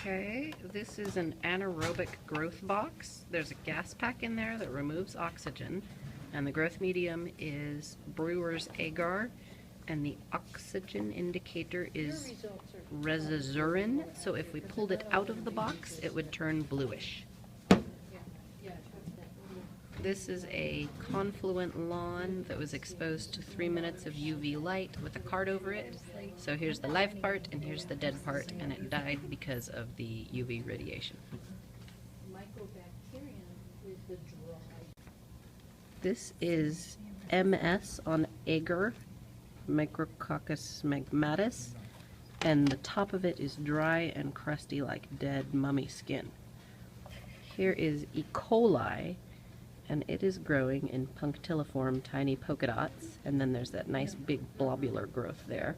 Okay, this is an anaerobic growth box. There's a gas pack in there that removes oxygen, and the growth medium is Brewer's Agar, and the oxygen indicator is Resazurin. So if we pulled it out of the box, it would turn bluish. This is a confluent lawn that was exposed to 3 minutes of UV light with a card over it. So here's the live part and here's the dead part, and it died because of the UV radiation. This is MS on agar, Micrococcus magmatis, and the top of it is dry and crusty like dead mummy skin. Here is E. coli, and it is growing in punctiliform tiny polka dots, and then there's that nice big globular growth there.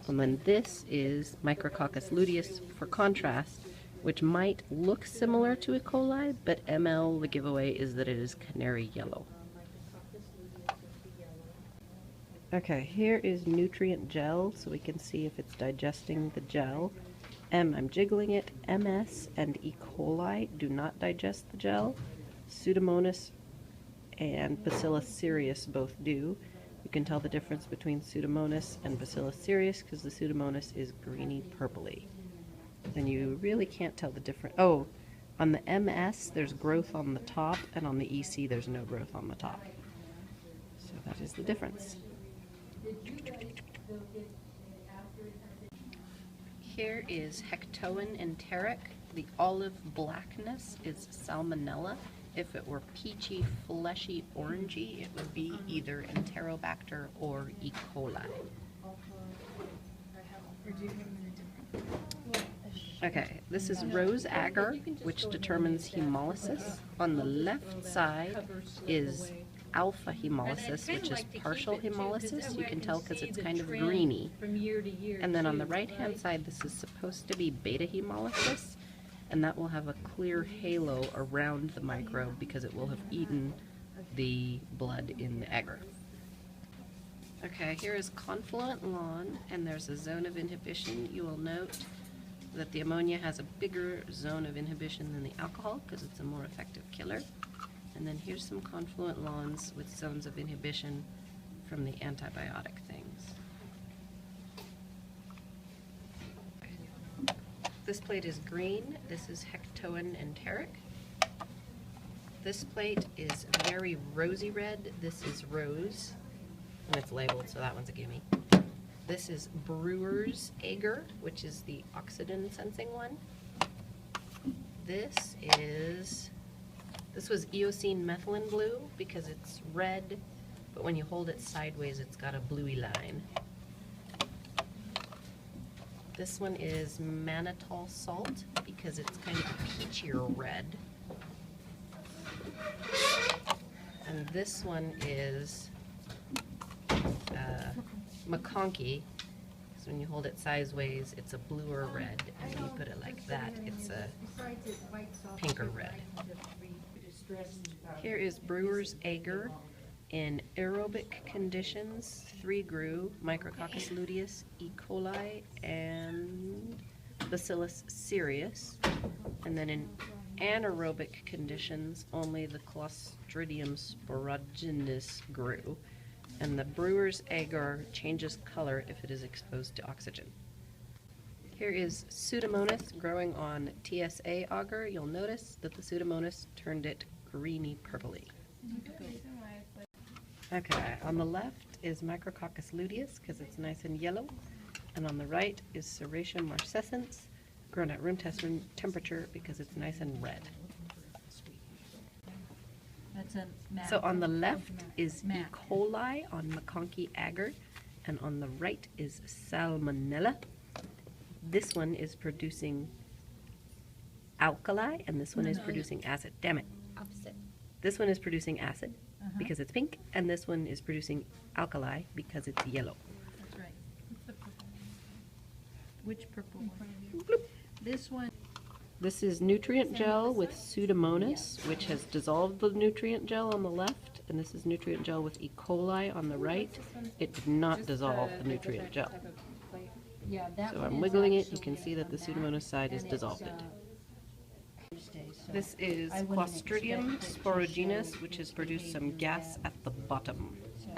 And then this is Micrococcus luteus for contrast, which might look similar to E. coli, but ML, the giveaway is that it is canary yellow. Okay, here is nutrient gel, so we can see if it's digesting the gel. I'm jiggling it. MS and E. coli do not digest the gel. Pseudomonas and Bacillus cereus both do. You can tell the difference between Pseudomonas and Bacillus cereus because the Pseudomonas is greeny purpley. And you really can't tell the difference. Oh, on the MS there's growth on the top, and on the EC there's no growth on the top. So that is the difference. Here is Hectoin enteric. The olive blackness is Salmonella. If it were peachy, fleshy, orangey, it would be either Enterobacter or E. coli. Okay, this is rose agar, which determines hemolysis. On the left side is alpha hemolysis, which is partial hemolysis. You can tell because it's kind of greeny. And then on the right-hand side, this is supposed to be beta hemolysis, and that will have a clear halo around the microbe because it will have eaten the blood in the agar. Okay, here is confluent lawn, and there's a zone of inhibition. You will note that the ammonia has a bigger zone of inhibition than the alcohol because it's a more effective killer. And then here's some confluent lawns with zones of inhibition from the antibiotic things. This plate is green. This is Hectoin enteric. This plate is very rosy red. This is rose, and it's labeled, so that one's a gimme. This is Brewer's Agar, which is the oxygen sensing one. This was Eocene methylene blue because it's red, but when you hold it sideways, it's got a bluey line. This one is mannitol salt because it's kind of a peachier red. And this one is McConkey, because when you hold it sideways, it's a bluer red, and when you put it like that, it's a pinker red. Here is Brewer's Agar. In aerobic conditions, 3 grew, Micrococcus luteus, E. coli, and Bacillus cereus. And then in anaerobic conditions, only the Clostridium sporogenus grew. And the Brewer's Agar changes color if it is exposed to oxygen. Here is Pseudomonas growing on TSA agar. You'll notice that the Pseudomonas turned it greeny purpley. Okay, on the left is Micrococcus luteus because it's nice and yellow, and on the right is Serratia marcescens, grown at room temperature because it's nice and red. So on the left is E. coli on McConkey agar, and on the right is Salmonella. This one is producing alkali, and this one is producing acid. Damn it. Opposite. This one is producing acid because it's pink, and this one is producing alkali because it's yellow. That's right. What's the purple? Which purple one? Bloop. This one. This is nutrient gel with Pseudomonas, which has dissolved the nutrient gel on the left, and this is nutrient gel with E. coli on the right. It did not dissolve the nutrient gel. Yeah. Yeah, that So one I'm is wiggling it, you actually can see that the a Pseudomonas side is and it's, dissolved. Tuesday, so This is I wouldn't Clostridium expect it to sporogenus, show which has its produced some behavior gas yet. at the bottom. So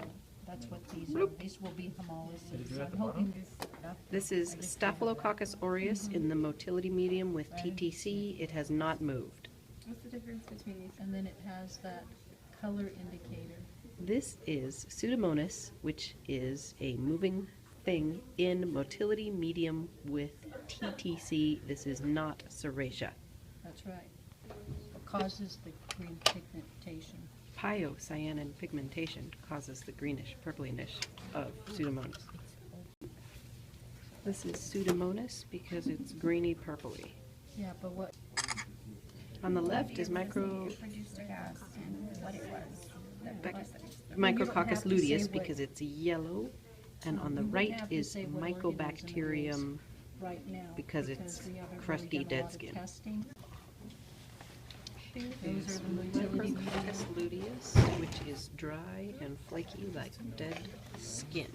that's what these are. These will be hemolysis. So I'm hoping this. This is Staphylococcus aureus in the motility medium with TTC. It has not moved. What's the difference between these? And then it has that color indicator. This is Pseudomonas, which is a moving thing in motility medium with TTC. This is not Serratia. That's right. What causes the green pigmentation. Pyocyanin pigmentation causes the greenish, purplinish of Pseudomonas. This is Pseudomonas because it's greeny purpley. Yeah, but what? On the left is It produced a gas and what it was. Micrococcus to say luteus what- because it's yellow, and on the You wouldn't right have to is say what organism it is Mycobacterium. right now. because it's we haven't really crusty done a dead lot of skin. testing. Those are the motility Micrococcus luteus, which is dry and flaky like dead skin.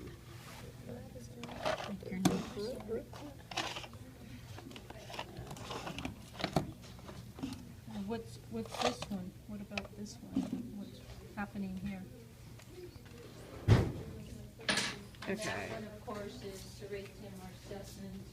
Your notes. What's this one? What about this one? What's happening here? Okay. That one, of course, is Serratia marcescens.